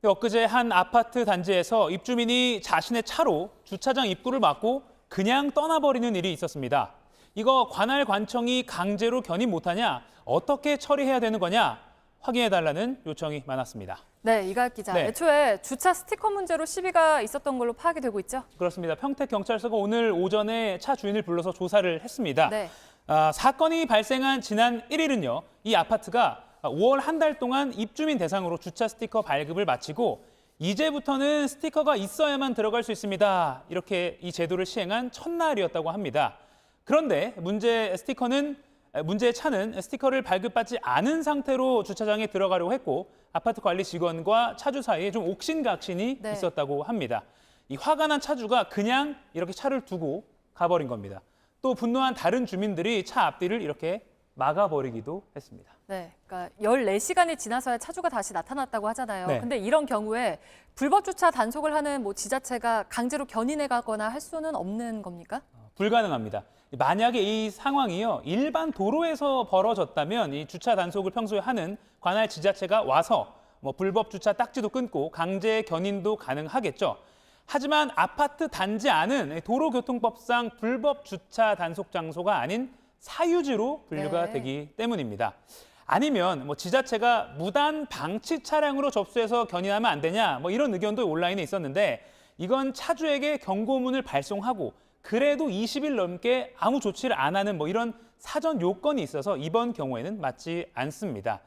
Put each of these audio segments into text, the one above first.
엊그제 한 아파트 단지에서 입주민이 자신의 차로 주차장 입구를 막고 그냥 떠나버리는 일이 있었습니다. 이거 관할 관청이 강제로 견인 못하냐? 어떻게 처리해야 되는 거냐? 확인해달라는 요청이 많았습니다. 네, 이가혁 기자. 네. 애초에 주차 스티커 문제로 시비가 있었던 걸로 파악이 되고 있죠? 그렇습니다. 평택경찰서가 오늘 오전에 차 주인을 불러서 조사를 했습니다. 네. 사건이 발생한 지난 1일은요. 이 아파트가 5월 한 달 동안 입주민 대상으로 주차 스티커 발급을 마치고 이제부터는 스티커가 있어야만 들어갈 수 있습니다. 이렇게 이 제도를 시행한 첫날이었다고 합니다. 그런데 문제의 차는 스티커를 발급받지 않은 상태로 주차장에 들어가려고 했고 아파트 관리 직원과 차주 사이에 좀 옥신각신이 네. 있었다고 합니다. 이 화가 난 차주가 그냥 이렇게 차를 두고 가버린 겁니다. 또 분노한 다른 주민들이 차 앞뒤를 이렇게 막아버리기도 했습니다. 네, 그러니까 14시간이 지나서야 차주가 다시 나타났다고 하잖아요. 네. 근데 이런 경우에 불법 주차 단속을 하는 지자체가 강제로 견인해 가거나 할 수는 없는 겁니까? 불가능합니다. 만약에 이 상황이요 일반 도로에서 벌어졌다면 이 주차 단속을 평소에 하는 관할 지자체가 와서 불법 주차 딱지도 끊고 강제 견인도 가능하겠죠. 하지만 아파트 단지 안은 도로교통법상 불법 주차 단속 장소가 아닌 사유지로 분류가 네. 되기 때문입니다. 아니면 지자체가 무단 방치 차량으로 접수해서 견인하면 안 되냐 이런 의견도 온라인에 있었는데 이건 차주에게 경고문을 발송하고 그래도 20일 넘게 아무 조치를 안 하는 이런 사전 요건이 있어서 이번 경우에는 맞지 않습니다.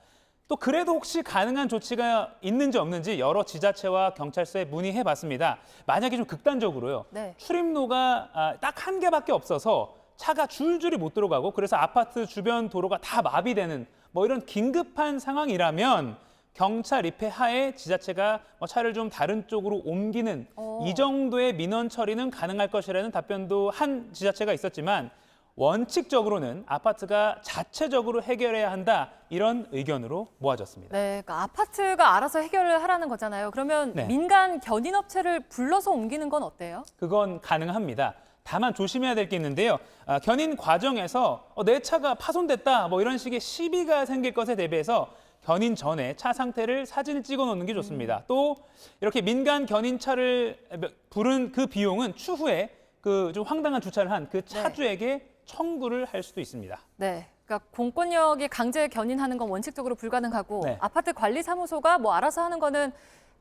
또 그래도 혹시 가능한 조치가 있는지 없는지 여러 지자체와 경찰서에 문의해봤습니다. 만약에 좀 극단적으로요. 네. 출입로가 딱 한 개밖에 없어서 차가 줄줄이 못 들어가고 그래서 아파트 주변 도로가 다 마비되는 이런 긴급한 상황이라면 경찰 입회 하에 지자체가 차를 좀 다른 쪽으로 옮기는 이 정도의 민원 처리는 가능할 것이라는 답변도 한 지자체가 있었지만 원칙적으로는 아파트가 자체적으로 해결해야 한다 이런 의견으로 모아졌습니다. 네, 그러니까 아파트가 알아서 해결을 하라는 거잖아요. 그러면 네. 민간 견인업체를 불러서 옮기는 건 어때요? 그건 가능합니다. 다만 조심해야 될 게 있는데요. 견인 과정에서 내 차가 파손됐다 이런 식의 시비가 생길 것에 대비해서 견인 전에 차 상태를 사진을 찍어 놓는 게 좋습니다. 또 이렇게 민간 견인차를 부른 그 비용은 추후에 그 좀 황당한 주차를 한 그 차주에게 청구를 할 수도 있습니다. 네. 그러니까 공권력이 강제 견인하는 건 원칙적으로 불가능하고 네. 아파트 관리사무소가 알아서 하는 거는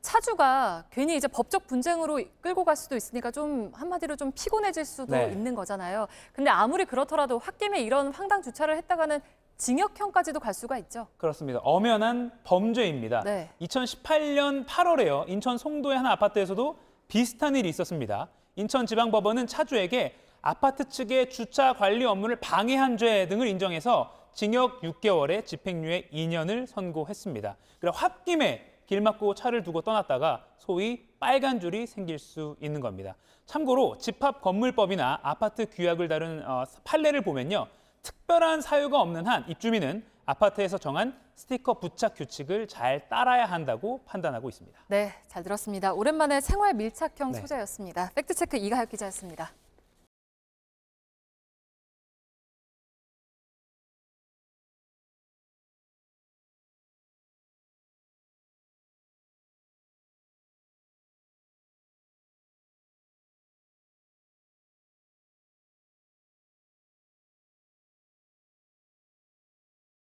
차주가 괜히 이제 법적 분쟁으로 끌고 갈 수도 있으니까 좀 한마디로 좀 피곤해질 수도 네. 있는 거잖아요. 근데 아무리 그렇더라도 홧김에 이런 황당 주차를 했다가는 징역형까지도 갈 수가 있죠. 그렇습니다. 엄연한 범죄입니다. 네. 2018년 8월에요. 인천 송도의 한 아파트에서도 비슷한 일이 있었습니다. 인천지방법원은 차주에게 아파트 측의 주차 관리 업무를 방해한 죄 등을 인정해서 징역 6개월에 집행유예 2년을 선고했습니다. 그래 홧김에 길 막고 차를 두고 떠났다가 소위 빨간 줄이 생길 수 있는 겁니다. 참고로 집합건물법이나 아파트 규약을 다룬 판례를 보면요. 특별한 사유가 없는 한 입주민은 아파트에서 정한 스티커 부착 규칙을 잘 따라야 한다고 판단하고 있습니다. 네, 잘 들었습니다. 오랜만에 생활 밀착형 네. 소재였습니다. 팩트체크 이가혁 기자였습니다.